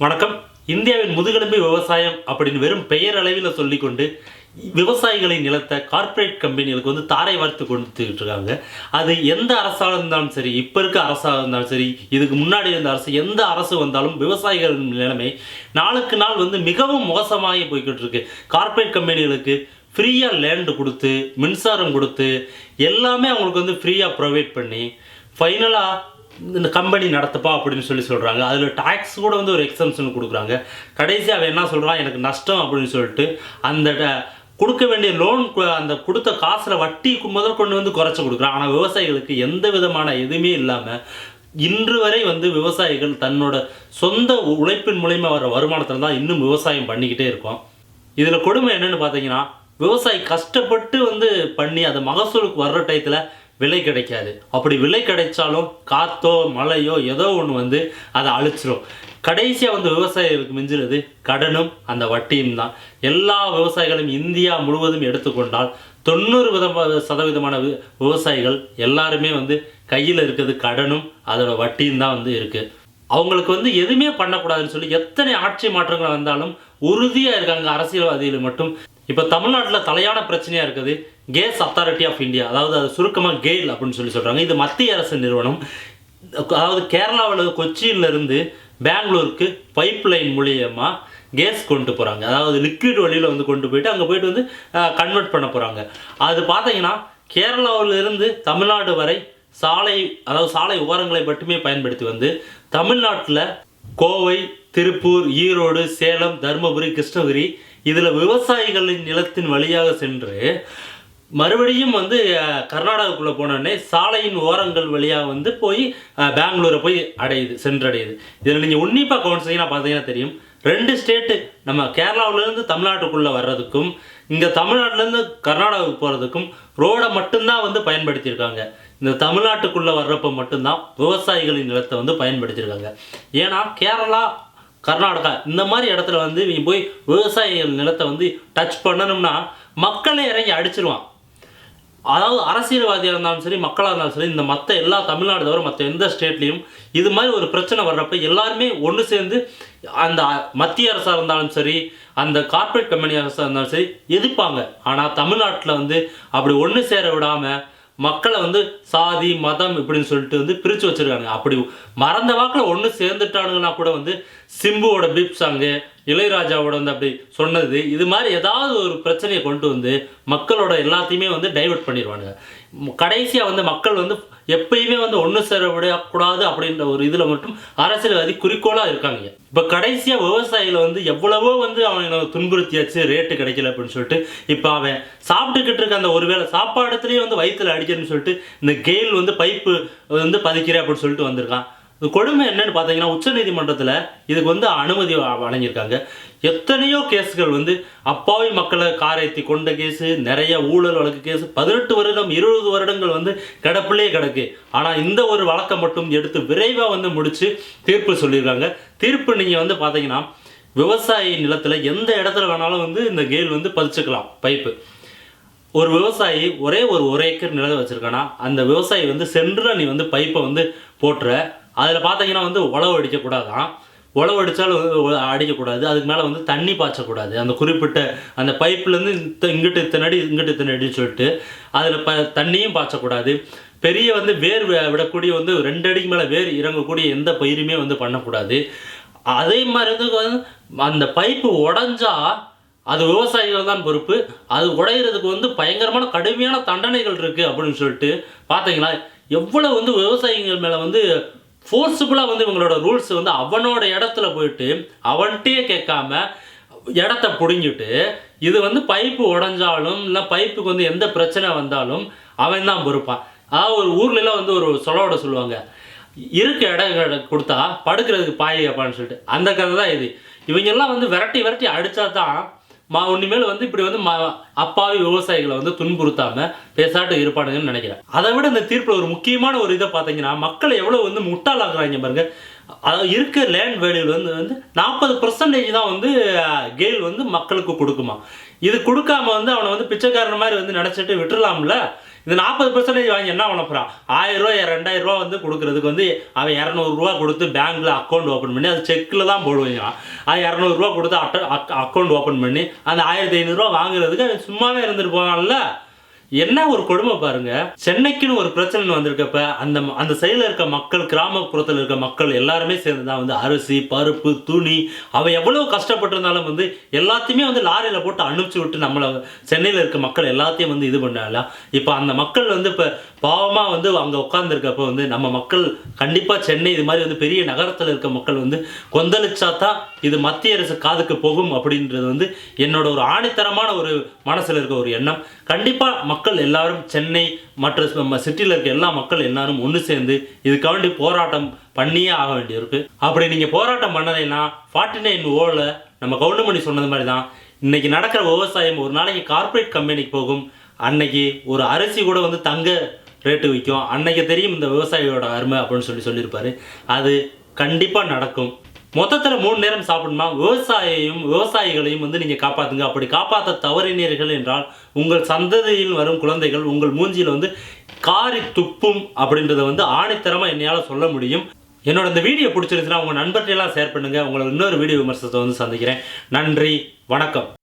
வணக்கம். இந்தியாவின் முதுகெலும்பு விவசாயம் அப்படின்னு வெறும் பெயர் அளவில் சொல்லிக்கொண்டு விவசாயிகளின் நிலத்தை கார்ப்பரேட் கம்பெனிகளுக்கு தாரை வார்த்து கொடுத்துக்கிட்டு இருக்காங்க. அது எந்த அரசாக இருந்தாலும் சரி, இப்போ இருக்க அரசாக இருந்தாலும் சரி, இதுக்கு முன்னாடி இருந்த அரசு, எந்த அரசு வந்தாலும் விவசாயிகளின் நிலைமை நாளுக்கு நாள் மிகவும் மோசமாகி போய்கிட்டு இருக்கு. கார்ப்பரேட் கம்பெனிகளுக்கு ஃப்ரீயாக லேண்டு கொடுத்து, மின்சாரம் கொடுத்து, எல்லாமே அவங்களுக்கு ஃப்ரீயாக ப்ரொவைட் பண்ணி ஃபைனலாக இந்த கம்பெனி நடத்தப்பா அப்படின்னு சொல்கிறாங்க. அதில் டாக்ஸ் கூட ஒரு எக்ஸம்ஷன் கொடுக்குறாங்க. கடைசியாக அவன் என்ன சொல்கிறான், எனக்கு நஷ்டம் அப்படின்னு சொல்லிட்டு அந்த கொடுக்க வேண்டிய லோன், அந்த கொடுத்த காசில் வட்டி முதல் கொண்டு குறைச்சி கொடுக்குறான். ஆனால் விவசாயிகளுக்கு எந்த விதமான எதுவுமே இல்லாமல் இன்று வரை விவசாயிகள் தன்னோட சொந்த உழைப்பின் மூலயமா வர வருமானத்தில் தான் இன்னும் விவசாயம் பண்ணிக்கிட்டே இருக்கோம். இதில் கொடுமை என்னென்னு பார்த்தீங்கன்னா, விவசாயி கஷ்டப்பட்டு பண்ணி அது மகசூலுக்கு வர்ற டயத்தில் விலை கிடைக்காது. அப்படி விலை கிடைச்சாலும் காற்றோ மழையோ ஏதோ ஒன்று அதை அழிச்சிரும். கடைசியாக விவசாயிகளுக்கு மிஞ்சுறது கடனும் அந்த வட்டியும் தான். எல்லா விவசாயிகளும் இந்தியா முழுவதும் எடுத்துக்கொண்டால் 90% விவசாயிகள் எல்லாருமே கையில் இருக்கிறது கடனும் அதோட வட்டியும் தான் இருக்குது. அவங்களுக்கு எதுவுமே பண்ணக்கூடாதுன்னு சொல்லி எத்தனை ஆட்சி மாற்றங்கள் வந்தாலும் உறுதியாக இருக்காங்க அரசியல்வாதிகள் மட்டும். இப்போ தமிழ்நாட்டில் தலையான பிரச்சனையாக இருக்குது கேஸ் அத்தாரிட்டி ஆஃப் இந்தியா, அதாவது அது சுருக்கமாக கெயில் அப்படின்னு சொல்கிறாங்க. இது மத்திய அரசு நிறுவனம். அதாவது கேரளாவில் கொச்சியிலிருந்து பெங்களூருக்கு பைப் லைன் மூலியமாக கேஸ் கொண்டு போகிறாங்க. அதாவது லிக்விட் வழியில் கொண்டு போயிட்டு அங்கே போயிட்டு கன்வெர்ட் பண்ண போகிறாங்க. அது பார்த்தீங்கன்னா கேரளாவிலிருந்து தமிழ்நாடு வரை சாலை ஓரங்களை மட்டுமே பயன்படுத்தி தமிழ்நாட்டில் கோவை, திருப்பூர், ஈரோடு, சேலம், தருமபுரி, கிருஷ்ணகிரி இதில் விவசாயிகளின் நிலத்தின் வழியாக சென்று மறுபடியும் கர்நாடகாவுக்குள்ளே போனோடனே சாலையின் ஓரங்கள் வழியாக போய் பெங்களூரை போய் சென்றடையுது. இதில் நீங்கள் உன்னிப்பாக கவனிச்சிங்கன்னா பார்த்தீங்கன்னா தெரியும், 2 ஸ்டேட்டு நம்ம கேரளாவிலேருந்து தமிழ்நாட்டுக்குள்ளே வர்றதுக்கும் இங்கே தமிழ்நாட்டிலேருந்து கர்நாடகாவுக்கு போகிறதுக்கும் ரோடை மட்டும்தான் பயன்படுத்தியிருக்காங்க. இந்த தமிழ்நாட்டுக்குள்ளே வர்றப்போ மட்டும்தான் விவசாயிகளின் நிலத்தை பயன்படுத்தியிருக்காங்க. ஏன்னா கேரளா, கர்நாடகா இந்த மாதிரி இடத்துல இவங்க போய் விவசாயிகள் நிலத்தை டச் பண்ணணும்னா மக்களே இறங்கி அடிச்சிருவான். அதாவது அரசியல்வாதியாக இருந்தாலும் சரி, மக்களாக இருந்தாலும் சரி, இந்த மற்ற எல்லா தமிழ்நாடு தவிர மற்ற எந்த ஸ்டேட்லேயும் இது மாதிரி ஒரு பிரச்சனை வர்றப்ப எல்லாருமே ஒன்று சேர்ந்து அந்த மத்திய அரசாக இருந்தாலும் சரி, அந்த கார்ப்பரேட் கம்பெனி அரசாக இருந்தாலும் சரி எதிர்ப்பாங்க. ஆனால் தமிழ்நாட்டில் அப்படி ஒன்று சேர விடாமல் மக்களை சாதி மதம் இப்படின்னு சொல்லிட்டு பிரித்து வச்சுருக்காங்க. அப்படி மறந்த வாக்கில் ஒன்று சேர்ந்துட்டானுங்கன்னா கூட சிம்புவோட பீப் சாங்கு, இளையராஜாவோட அப்படி சொன்னது, இது மாதிரி ஏதாவது ஒரு பிரச்சனையை கொண்டு மக்களோட எல்லாத்தையுமே டைவர்ட் பண்ணிடுவானுங்க. கடைசியாக மக்கள் எப்பயுமே ஒன்று சேர விடக்கூடாது அப்படின்ற ஒரு இதில் மட்டும் அரசியல்வாதி குறிக்கோளாக இருக்காங்க. இப்போ கடைசியாக விவசாயிகளை எவ்வளவோ அவனை துன்புறுத்தியாச்சு, ரேட்டு கிடைக்கல அப்படின்னு சொல்லிட்டு இப்போ அவன் சாப்பிட்டுக்கிட்டு இருக்க அந்த ஒருவேளை சாப்பாடுலேயே வயிற்றுல அடிக்கிறேன்னு சொல்லிட்டு இந்த கெயில் பைப்பு பதிக்கிறேன் அப்படின்னு சொல்லிட்டு வந்திருக்கான். இது கொடுமை என்னன்னு பார்த்தீங்கன்னா, உச்சநீதிமன்றத்தில் இதுக்கு அனுமதி வழங்கியிருக்காங்க. எத்தனையோ கேஸுகள் அப்பாவி மக்களை காரைத்தி கொண்ட கேஸு, நிறைய ஊழல் வழக்கு கேஸு 18 வருடம் 20 வருடங்கள் கிடப்பிலே கிடக்கு. ஆனால் இந்த ஒரு வழக்கை மட்டும் எடுத்து விரைவாக முடித்து தீர்ப்பு சொல்லியிருக்காங்க. தீர்ப்பு நீங்கள் பார்த்தீங்கன்னா, விவசாயி நிலத்தில் எந்த இடத்துல வேணாலும் இந்த கெயில் பதிச்சுக்கலாம் பைப்பு. ஒரு விவசாயி ஒரே ஒரு ஏக்கர் நிலத்தை வச்சுருக்கானா, அந்த விவசாயி சென்ட்ரல் நீ பைப்பை போட்டுற, அதில் பார்த்தீங்கன்னா உழவு அடிக்கக்கூடாதான். உழவு அடித்தாலும் அடிக்கக்கூடாது. அதுக்கு மேலே தண்ணி பாய்ச்சக்கூடாது. அந்த குறிப்பிட்ட அந்த பைப்புலேருந்து இங்கிட்டு இத்தனை அடி இங்கிட்டு இத்தனை அடின்னு சொல்லிட்டு அதில் தண்ணியும் பாய்ச்சக்கூடாது. பெரிய வேர் விடக்கூடிய 2 அடிக்கு மேலே வேர் இறங்கக்கூடிய எந்த பயிருமே பண்ணக்கூடாது. அதே மாதிரி அந்த பைப்பு உடஞ்சா அது விவசாயிகள் தான் பொறுப்பு. அது உடையிறதுக்கு பயங்கரமான கடுமையான தண்டனைகள் இருக்குது அப்படின்னு சொல்லிட்டு பார்த்தீங்களா, எவ்வளோ விவசாயிகள் மேலே ஃபோர்ஸபுளாக இவங்களோட ரூல்ஸ் அவனோட இடத்துல போயிட்டு அவன்கிட்டயே கேட்காம இடத்த பிடுங்கிட்டு இது பைப்பு உடஞ்சாலும் இல்லை பைப்புக்கு எந்த பிரச்சனை வந்தாலும் அவன் தான் பொறுப்பான். அதாவது ஒரு ஊர்லலாம் ஒரு சொலோட சொல்லுவாங்க, இருக்க இடம் கொடுத்தா படுக்கிறதுக்கு பாய் அப்பான்னு சொல்லிட்டு, அந்த கதை தான் இது. இவங்கெல்லாம் விரட்டி விரட்டி அடித்தா தான் உன்னிமேல் இப்படி அப்பாவி விவசாயிகளை துன்புறுத்தாமல் பேசாட்டு இருப்பானுங்கன்னு நினைக்கிறேன். அதை விட இந்த தீர்ப்பில் ஒரு முக்கியமான ஒரு இதை பார்த்தீங்கன்னா, மக்களை எவ்வளோ முட்டாளாக்குறாங்க பாருங்க. அதாவது இருக்க லேண்ட் வேல்யூவில் 40% தான் கெயில் மக்களுக்கு கொடுக்குமா. இது கொடுக்காம அவனை பிச்சைக்காரன் மாதிரி நினச்சிட்டு விட்டுடலாம்ல. இந்த 40% வாங்கி என்ன பண்ண போகிறான்? 1000 ரூபா 2000 ரூபா வந்து கொடுக்குறதுக்கு வந்து அவன் 200 ரூபா கொடுத்து பேங்க்கில் அக்கௌண்ட் ஓப்பன் பண்ணி அது செக்கில் தான் போடுவாங்க. அது 200 ரூபா கொடுத்து அக்கௌண்ட் ஓப்பன் பண்ணி அந்த 1500 ரூபா வாங்குறதுக்கு அவன் சும்மாவே இருந்துட்டு போவான்ல. என்ன ஒரு கொடுமை பாருங்க. சென்னைக்குன்னு ஒரு பிரச்சனை வந்திருக்கப்ப அந்த சைடில் இருக்க மக்கள், கிராமப்புறத்தில் இருக்க மக்கள் எல்லாருமே சேர்ந்து தான் வந்து அரிசி, பருப்பு, துணி, அவ எவ்வளவு கஷ்டப்பட்டிருந்தாலும் வந்து எல்லாத்தையுமே வந்து லாரியில் போட்டு அனுப்பிச்சு விட்டு நம்மளை சென்னையில் இருக்க மக்கள் எல்லாத்தையும் வந்து இது பண்ணால. இப்போ அந்த மக்கள் வந்து இப்போ பாவமாக வந்து அங்கே உட்காந்துருக்கப்போ வந்து நம்ம மக்கள் கண்டிப்பாக சென்னை இது மாதிரி வந்து பெரிய நகரத்தில் இருக்க மக்கள் வந்து கொந்தளிச்சா தான் இது மத்திய அரசு காதுக்கு போகும் அப்படின்றது வந்து என்னோட ஒரு ஆணித்தரமான ஒரு மனசில் இருக்க ஒரு எண்ணம். கண்டிப்பாக மக்கள் எல்லாரும் சென்னை மற்ற நம்ம சிட்டியில் இருக்க எல்லா மக்கள் எல்லாரும் ஒன்று சேர்ந்து இதுக்காண்டி போராட்டம் பண்ணியே ஆக வேண்டியிருக்கு. அப்படி நீங்கள் போராட்டம் பண்ணலைன்னா 49O நம்ம கவுண்டமணி சொன்னது மாதிரி தான் இன்னைக்கு நடக்கிற விவசாயம் ஒரு நாளைக்கு கார்ப்பரேட் கம்பெனிக்கு போகும். அன்னைக்கு ஒரு அரிசி கூட வந்து தங்க ரேட்டு விற்கும். அன்னைக்கு தெரியும் இந்த விவசாயியோட அருமை அப்படின்னு சொல்லியிருப்பாரு. அது கண்டிப்பாக நடக்கும். மொத்தத்தில் 3 நேரம் சாப்பிடணுமா? விவசாயிகளையும் வந்து நீங்கள் காப்பாற்றுங்க. அப்படி காப்பாற்ற தவறினீர்கள் என்றால் உங்கள் சந்ததியில் வரும் குழந்தைகள் உங்கள் மூஞ்சியில் வந்து காரி துப்பும் அப்படின்றத வந்து ஆணித்தரமாக என்னையால் சொல்ல முடியும். என்னோட இந்த வீடியோ பிடிச்சிருந்துச்சுன்னா உங்கள் நண்பர்களெல்லாம் ஷேர் பண்ணுங்கள். உங்களை இன்னொரு வீடியோ விமர்சனத்தை வந்து சந்திக்கிறேன். நன்றி, வணக்கம்.